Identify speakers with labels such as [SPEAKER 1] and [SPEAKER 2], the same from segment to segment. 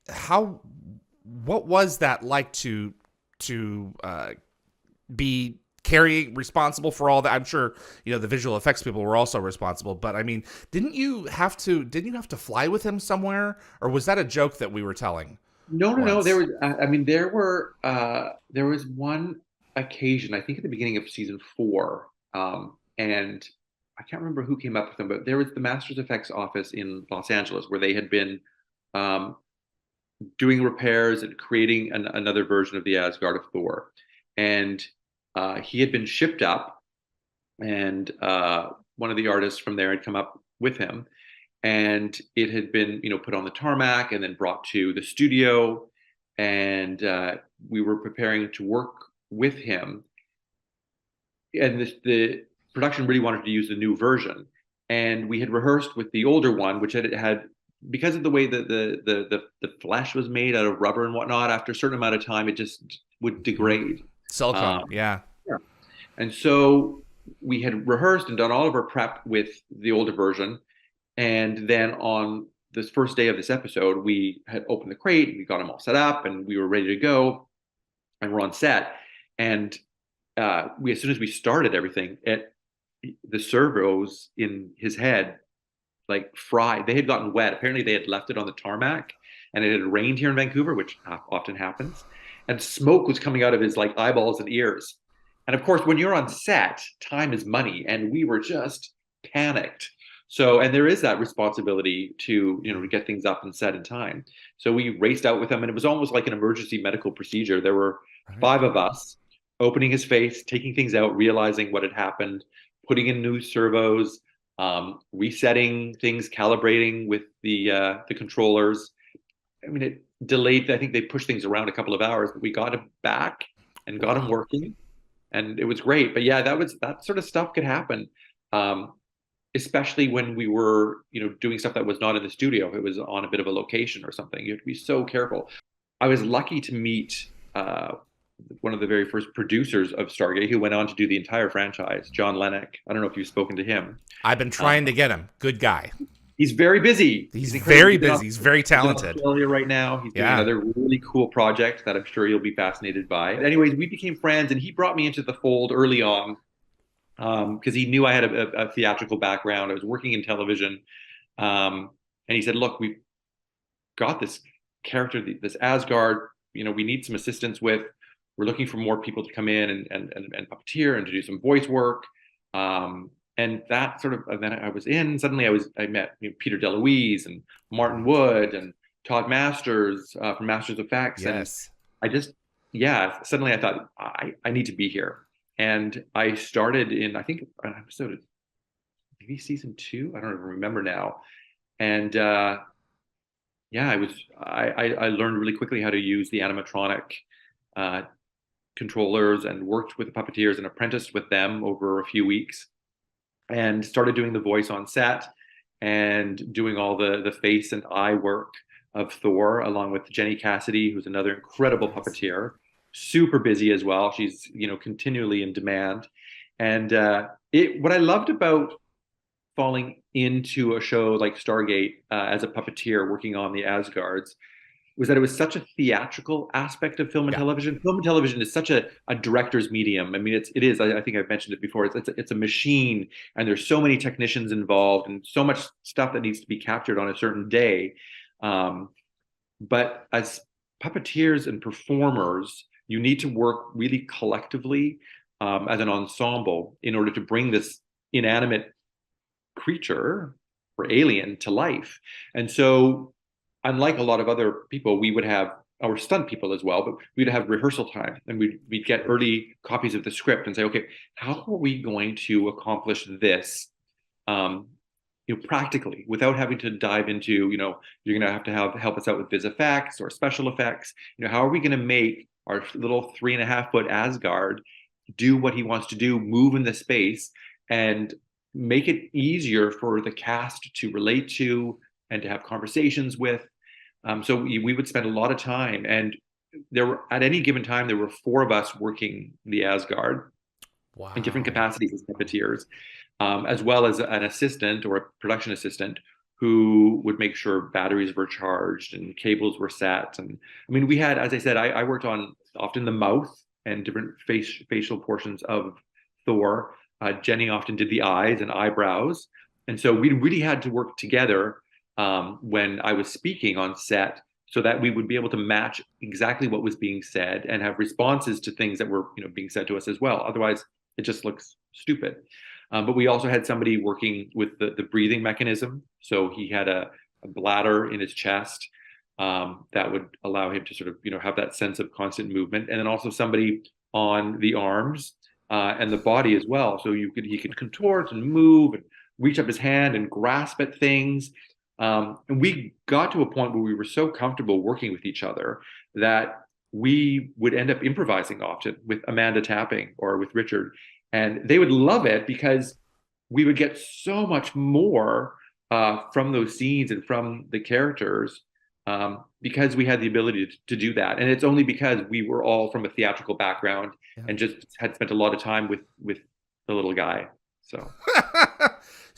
[SPEAKER 1] how what was that like to be carrying responsible for all that? I'm sure the visual effects people were also responsible, but I mean, didn't you have to fly with him somewhere, or was that a joke that we were telling
[SPEAKER 2] No, no, no. There
[SPEAKER 1] once?
[SPEAKER 2] was, there was one occasion, I think at the beginning of season four, and I can't remember who came up with them, but there was the Masters Effects office in Los Angeles where they had been um, doing repairs and creating another version of the Asgard of Thor, and he had been shipped up, and one of the artists from there had come up with him, and it had been put on the tarmac and then brought to the studio, and we were preparing to work with him, and the production really wanted to use the new version, and we had rehearsed with the older one, which had because of the way that the flesh was made out of rubber and whatnot. After a certain amount of time, it just would
[SPEAKER 1] Hmm.
[SPEAKER 2] degrade.
[SPEAKER 1] Silicone,
[SPEAKER 2] um,
[SPEAKER 1] yeah.
[SPEAKER 2] yeah. And so we had rehearsed and done all of our prep with the older version, and then on this first day of this episode, we had opened the crate, we got them all set up, and we were ready to go, and we're on set. And as soon as we started everything, the servos in his head like fried. They had gotten wet. Apparently, they had left it on the tarmac, and it had rained here in Vancouver, which often happens. And smoke was coming out of his like eyeballs and ears. And of course, when you're on set, time is money, and we were just panicked. So, and there is that responsibility to to get things up and set in time. So we raced out with him, and it was almost like an emergency medical procedure. There were
[SPEAKER 1] Right.
[SPEAKER 2] five of us opening his face, taking things out, realizing what had happened, putting in new servos, resetting things, calibrating with the controllers. I mean, it delayed. I think they pushed things around a couple of hours, but we got him back and got him
[SPEAKER 1] Wow.
[SPEAKER 2] working, and it was great. But yeah, that sort of stuff could happen, um, especially when we were doing stuff that was not in the studio. If it was on a bit of a location or something, you have to be so careful. I was lucky to meet one of the very first producers of Stargate, who went on to do the entire franchise, John Lennox. I don't know if you've spoken to him.
[SPEAKER 1] I've been
[SPEAKER 2] Uh,
[SPEAKER 1] trying to get him. Good guy.
[SPEAKER 2] he's very busy.
[SPEAKER 1] He's
[SPEAKER 2] He's incredibly.
[SPEAKER 1] very busy. He's very
[SPEAKER 2] He's in
[SPEAKER 1] talented.
[SPEAKER 2] Australia right now. He's doing
[SPEAKER 1] Yeah.
[SPEAKER 2] another really cool project that I'm sure you'll be fascinated by. Anyways, we became friends, and he brought me into the fold early on because he knew I had a theatrical background. I was working in television, and he said, "Look, we've got this character, this Asgard. We need some assistance with. We're looking for more people to come in and puppeteer and to do some voice work." And that sort of event I was in, suddenly I met Peter DeLuise and Martin Wood and Todd Masters from Masters of Effects, and
[SPEAKER 1] Yes.
[SPEAKER 2] I just yeah, suddenly I thought I need to be here, and I started in I think an episode of maybe season two. I don't even remember now, and yeah, I learned really quickly how to use the animatronic uh, controllers and worked with the puppeteers and apprenticed with them over a few weeks and started doing the voice on set and doing all the face and eye work of Thor along with Jenny Cassidy, who's another incredible
[SPEAKER 1] Nice.
[SPEAKER 2] puppeteer, super busy as well. She's continually in demand, and it what I loved about falling into a show like Stargate as a puppeteer working on the Asgards was that it was such a theatrical aspect of film and
[SPEAKER 1] Yeah.
[SPEAKER 2] television. Film and television is such a director's medium. I mean, it is. I think I've mentioned it before. It's a machine, and there's so many technicians involved, and so much stuff that needs to be captured on a certain day. Um, but as puppeteers and performers, you need to work really collectively as an ensemble in order to bring this inanimate creature or alien to life. And so, unlike a lot of other people, we would have our stunt people as well, but we'd have rehearsal time and we'd get early copies of the script and say, okay, how are we going to accomplish this um, practically without having to dive into, you're going to have help us out with vis effects or special effects. How are we going to make our little 3.5 foot Asgard do what he wants to do, move in the space, and make it easier for the cast to relate to and to have conversations with. So we would spend a lot of time, and there were at any given time there were four of us working the Asgard in different
[SPEAKER 1] Wow.
[SPEAKER 2] capacities as puppeteers, as well as an assistant or a production assistant who would make sure batteries were charged and cables were set. And I mean, we had, as I said, I worked on often the mouth and different facial portions of Thor. Jenny often did the eyes and eyebrows. And so we really had to work together when I was speaking on set so that we would be able to match exactly what was being said and have responses to things that were, being said to us as well. Otherwise, it just looks stupid. But we also had somebody working with the breathing mechanism. So he had a bladder in his chest that would allow him to sort of, have that sense of constant movement. And then also somebody on the arms and the body as well. So he could contort and move and reach up his hand and grasp at things. And we got to a point where we were so comfortable working with each other that we would end up improvising often with Amanda tapping or with Richard. And they would love it because we would get so much more from those scenes and from the characters because we had the ability to do that. And it's only because we were all from a theatrical background
[SPEAKER 1] Yeah.
[SPEAKER 2] and just had spent a lot of time with the little guy. So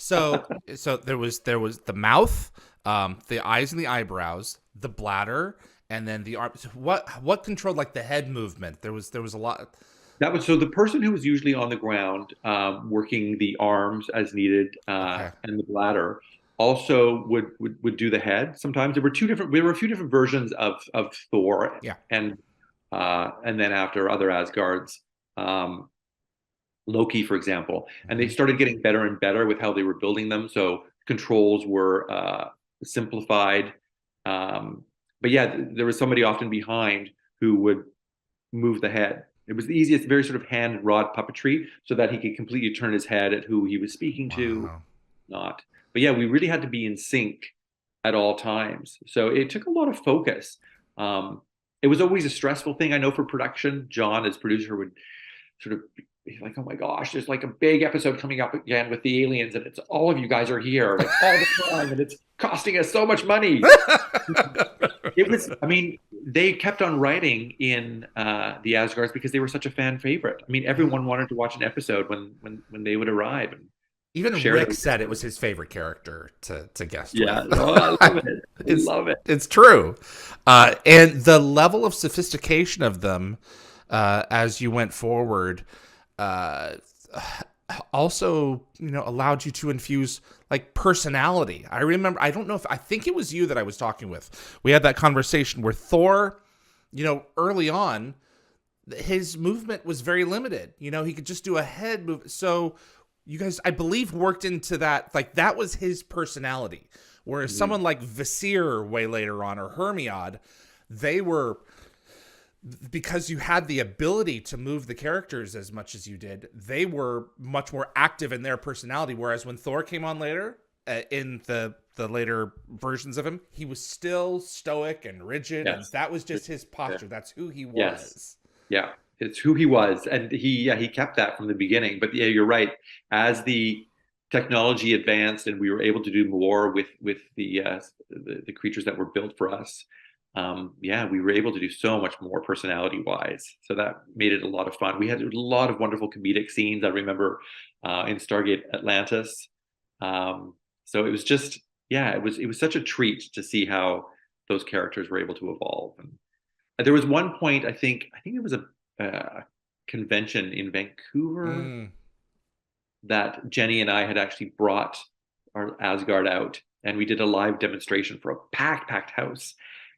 [SPEAKER 1] so there was the mouth, the eyes and the eyebrows, the bladder, and then the arms. What controlled like the head movement? There was a lot.
[SPEAKER 2] that was so the person who was usually on the ground working the arms as needed
[SPEAKER 1] Okay.
[SPEAKER 2] and the bladder also would do the head. Sometimes there were a few different versions of Thor
[SPEAKER 1] Yeah.
[SPEAKER 2] and then after other Asgards. Loki, for example, and they
[SPEAKER 1] Mhm.
[SPEAKER 2] started getting better and better with how they were building them. So controls were simplified. But yeah, there was somebody often behind who would move the head. It was the easiest, very sort of hand rod puppetry, so that he could completely turn his head at who he was speaking to,
[SPEAKER 1] Wow.
[SPEAKER 2] not. But yeah, we really had to be in sync at all times. So it took a lot of focus. It was always a stressful thing. I know for production, John, as producer, would sort of be like, "Oh my gosh, there's like a big episode coming up again with the aliens, and it's all of you guys are here like all the time, and it's costing us so much money." It was, I mean, they kept on writing in the Asgards because they were such a fan favorite. I mean,
[SPEAKER 1] Yeah.
[SPEAKER 2] everyone wanted to watch an episode when they would arrive and
[SPEAKER 1] Even
[SPEAKER 2] share
[SPEAKER 1] Rick
[SPEAKER 2] them.
[SPEAKER 1] said it was his favorite character to guest
[SPEAKER 2] Yeah,
[SPEAKER 1] with.
[SPEAKER 2] oh, I love it. I
[SPEAKER 1] it's
[SPEAKER 2] love it.
[SPEAKER 1] it's true, and the level of sophistication of them as you went forward uh, also allowed you to infuse like personality. I remember, I don't know if I think it was you that I was talking with. We had that conversation where Thor, early on, his movement was very limited. He could just do a head move. So you guys, I believe, worked into that. Like that was his personality. Whereas
[SPEAKER 2] Mhm.
[SPEAKER 1] someone like Visir way later on or Hermione, they were, because you had the ability to move the characters as much as you did, they were much more active in their personality. Whereas when Thor came on later, in the later versions of him, he was still stoic and rigid, and
[SPEAKER 2] Yes.
[SPEAKER 1] that was just his posture. That's who he
[SPEAKER 2] Yes.
[SPEAKER 1] was.
[SPEAKER 2] Yeah, it's who he was, and he kept that from the beginning. But yeah, you're right. As the technology advanced and we were able to do more with the creatures that were built for us, yeah, we were able to do so much more personality wise. So that made it a lot of fun. We had a lot of wonderful comedic scenes. I remember in Stargate Atlantis. So it was just yeah, it was such a treat to see how those characters were able to evolve. And there was one point I think it was a convention in Vancouver
[SPEAKER 1] Mm.
[SPEAKER 2] that Jenny and I had actually brought our Asgard out, and we did a live demonstration for a packed house,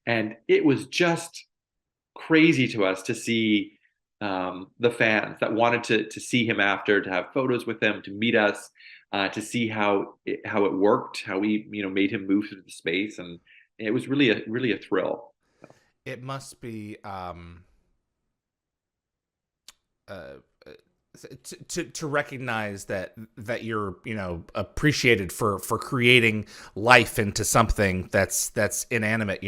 [SPEAKER 2] and it was just crazy to us to see the fans that wanted to see him after, to have photos with him, to meet us, to see how it worked, how we made him move through the space, and it was really a thrill.
[SPEAKER 1] It must be uh, to recognize that you're appreciated for creating life into something that's inanimate,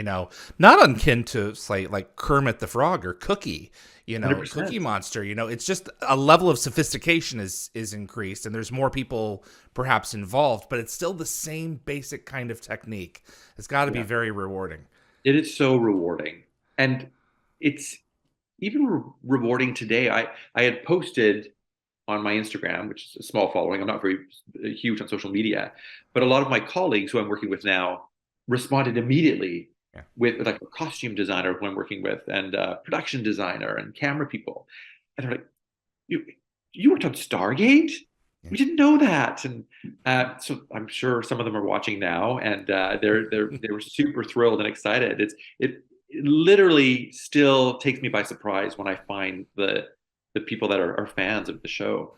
[SPEAKER 1] not akin to say like Kermit the Frog or Cookie,
[SPEAKER 2] 100%.
[SPEAKER 1] Cookie Monster. It's just a level of sophistication is increased, and there's more people perhaps involved, but it's still the same basic kind of technique. It's got to be
[SPEAKER 2] Yeah.
[SPEAKER 1] very rewarding.
[SPEAKER 2] It is so rewarding, and it's even rewarding today. I had posted on my Instagram, which is a small following. I'm not very huge on social media, but a lot of my colleagues who I'm working with now responded immediately
[SPEAKER 1] Yeah.
[SPEAKER 2] with like a costume designer who I'm working with, and production designer and camera people, and they're like, "You you worked on Stargate?
[SPEAKER 1] Yeah.
[SPEAKER 2] We didn't know that." And so I'm sure some of them are watching now, and they were super thrilled and excited. It literally still takes me by surprise when I find the people that are fans of the show.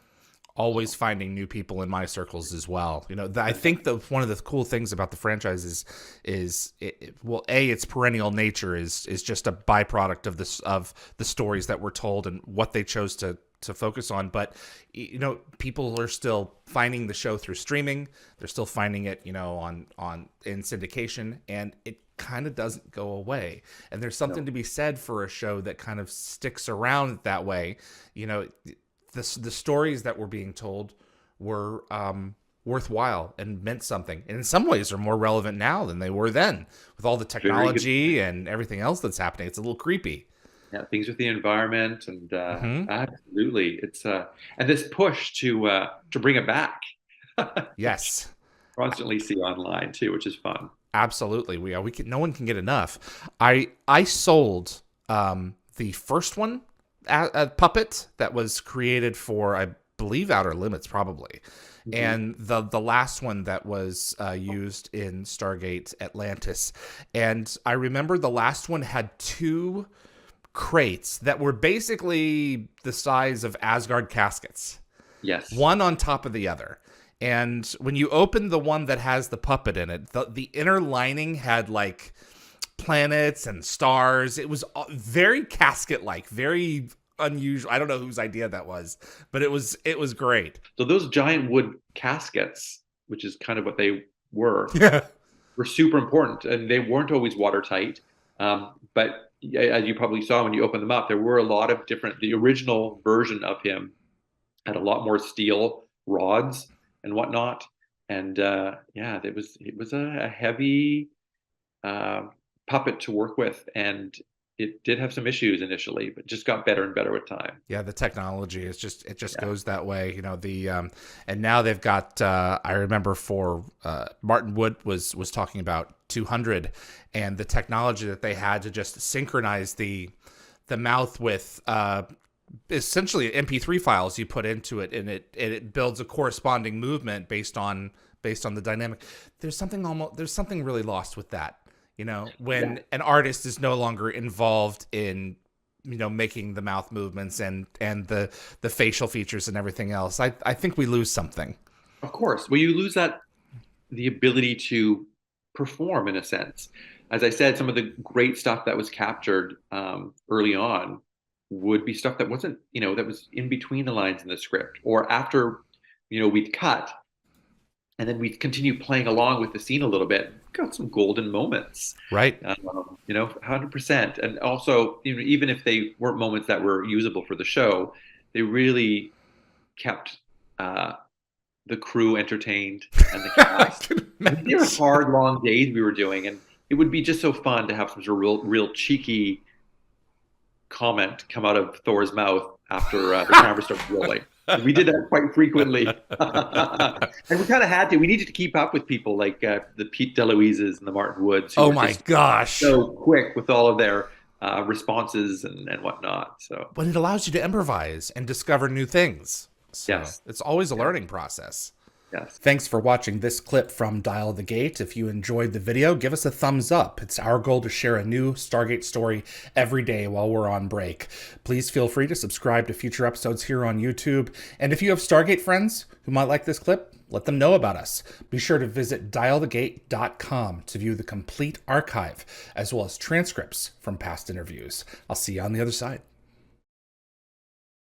[SPEAKER 1] Always finding new people in my circles as well. I think one of the cool things about the franchise is well, its perennial nature is just a byproduct of the stories that were told and what they chose to focus on. But people are still finding the show through streaming. They're still finding it, on in syndication, and it kind of doesn't go away. And there's something to be said for a show that kind of sticks around that way. The stories that were being told were worthwhile and meant something, and in some ways are more relevant now than they were then, with all the technology and everything else that's happening. It's a little creepy.
[SPEAKER 2] Yeah, things with the environment, and
[SPEAKER 1] Mm-hmm.
[SPEAKER 2] absolutely, it's and this push to bring it back.
[SPEAKER 1] Yes,
[SPEAKER 2] Constantly see online too, which is fun.
[SPEAKER 1] absolutely. We can. No one can get enough. I sold the first one, a puppet that was created for, I believe, Outer Limits, probably. And the last one that was used in Stargate Atlantis. And I remember the last one had two crates that were basically the size of Asgard caskets,
[SPEAKER 2] Yes.
[SPEAKER 1] one on top of the other. And when you open the one that has the puppet in it, the inner lining had like planets and stars. It was very casket-like, very unusual. I don't know whose idea that was, but it was great.
[SPEAKER 2] So those giant wood caskets, which is kind of what they
[SPEAKER 1] Yeah.
[SPEAKER 2] were super important, and they weren't always watertight. But as you probably saw when you opened them up, there were a lot of different. The original version of him had a lot more steel rods and whatnot, and yeah, it was a heavy uh, puppet to work with, and it did have some issues initially, but just got better and better with time.
[SPEAKER 1] Yeah, the technology is just
[SPEAKER 2] Yeah.
[SPEAKER 1] goes that way. And now they've got I remember for Martin Wood was talking about 200, and the technology that they had to just synchronize the mouth with essentially MP3 files you put into it, and it builds a corresponding movement based on the dynamic. There's something really lost with that. When
[SPEAKER 2] Yeah.
[SPEAKER 1] an artist is no longer involved in making the mouth movements and the facial features and everything else, I think we lose something.
[SPEAKER 2] Of course. Well, you lose the ability to perform in a sense. As I said, some of the great stuff that was captured early on would be stuff that wasn't, that was in between the lines in the script, or after, we'd cut, and then we'd continue playing along with the scene a little bit. Got some golden moments,
[SPEAKER 1] Right.
[SPEAKER 2] 100%. And also, even if they weren't moments that were usable for the show, they really kept the crew entertained and the
[SPEAKER 1] I
[SPEAKER 2] cast.
[SPEAKER 1] can
[SPEAKER 2] They were
[SPEAKER 1] imagine.
[SPEAKER 2] hard, long days we were doing, and it would be just so fun to have some sort of real cheeky comment come out of Thor's mouth after the camera started rolling. We did that quite frequently, and we kind of had to. We needed to keep up with people like the Pete DeLuises and the Martin Woods, who
[SPEAKER 1] Oh
[SPEAKER 2] were
[SPEAKER 1] my
[SPEAKER 2] just
[SPEAKER 1] gosh.
[SPEAKER 2] so quick with all of their responses and whatnot. So
[SPEAKER 1] But it allows you to improvise and discover new things. So
[SPEAKER 2] yes,
[SPEAKER 1] it's always a
[SPEAKER 2] yeah,
[SPEAKER 1] learning process.
[SPEAKER 2] yes.
[SPEAKER 1] Thanks for watching this clip from Dial the Gate. If you enjoyed the video, give us a thumbs up. It's our goal to share a new Stargate story every day while we're on break. Please feel free to subscribe to future episodes here on YouTube. And if you have Stargate friends who might like this clip, let them know about us. Be sure to visit dialthegate.com to view the complete archive, as well as transcripts from past interviews. I'll see you on the other side.